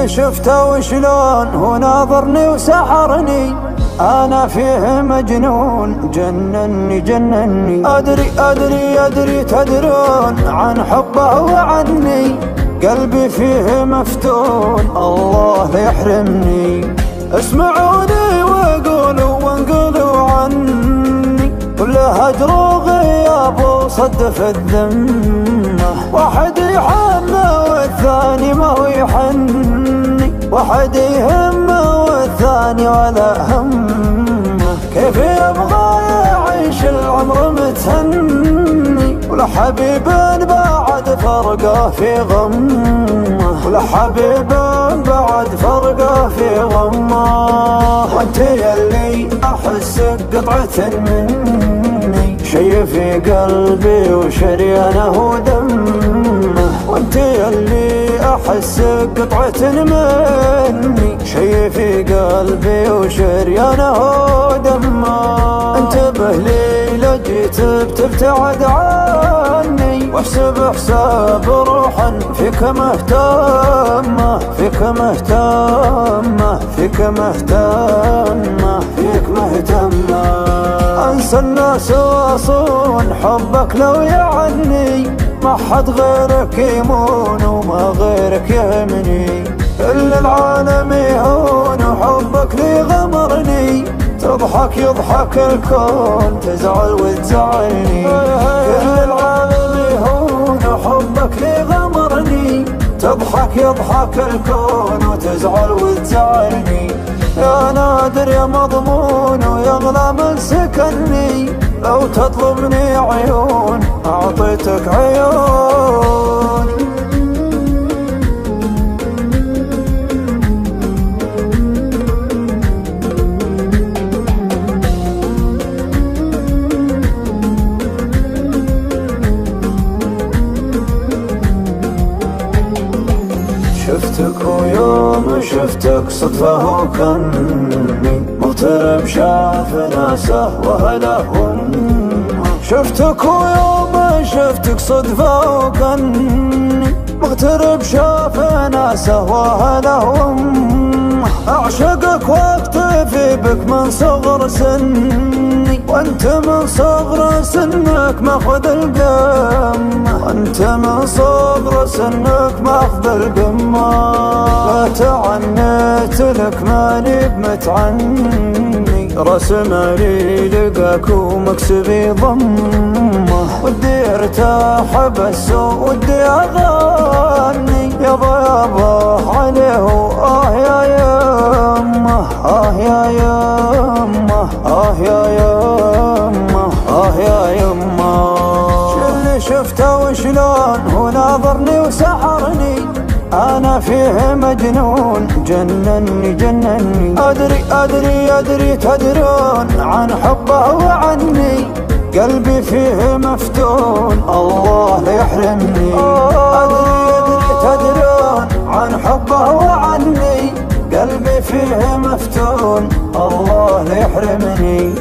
اللي شفته وشلون هو ناظرني وسحرني، أنا فيه مجنون جنني جنني. أدري أدري أدري تدرون عن حبه وعني، قلبي فيه مفتون الله لا يحرمني. اسمعوني وقولوا وانقلوا عني، كل هجر وغياب وصدف الذمة. واحد يحنه والثاني ما هو يحني، واحد يهمه والثاني ولا همه. كيف يبغى يعيش العمر متهني، ولا حبيب بعد فرقه في غمه، ولا حبيب بعد فرقه في غمه. وانت يلي احسك قطعة مني، شي في قلبي وشريانه دمه. وانت يلي احسك قطعة مني، شي في قلبي وشريانه دمه. انتبه لي لجيت بتبتعد عني، واحسب حساب روحا فيك مهتمة، فيك مهتمة، فيك مهتمة، فيك مهتمة. انسى الناس واصون حبك لو يعني، ما حد غيرك يمون وما غيرك يهمني. كل العالم يهون وحبك لي غمرني، تضحك يضحك الكون تزعل وتزعلني. كل العالم يهون وحبك لي غمرني، تضحك يضحك الكون وتزعل وتزعلني. يا نادر يا مضمون ويغلى من سكني، لو تطلبني عيون أعطيتك عيون. شفتك ويوم شفتك صدفة وكني، مغترب شاف ناسه وهله وامه. شفتك ويوم شفتك صدفة وكني، مغترب شاف ناسه وهله وامه. اعشقك واكتفي بك من صغر سني، وانت من صغر سنك ماخذ القمة، وانت من صغر سنك ماخذ القمة. لا تعنيت لك ماني بمتعني، رسم لي لقاك ومكسبي ضمه. ودي ارتاح بس ودي اغني، يابا يابا عليه يا يمه، يا يمه، يا يمه، يا يمه. شو اللي شفته وشلون هو ناظرني وسحرني، أنا فيه مجنون جنني جنني. أدري أدري أدري تدرون عن حبه وعني، قلبي فيه مفتون الله لا يحرمني. أدري أدري تدرون عن حبه وعني، قلبي فيه مفتون الله لا يحرمني.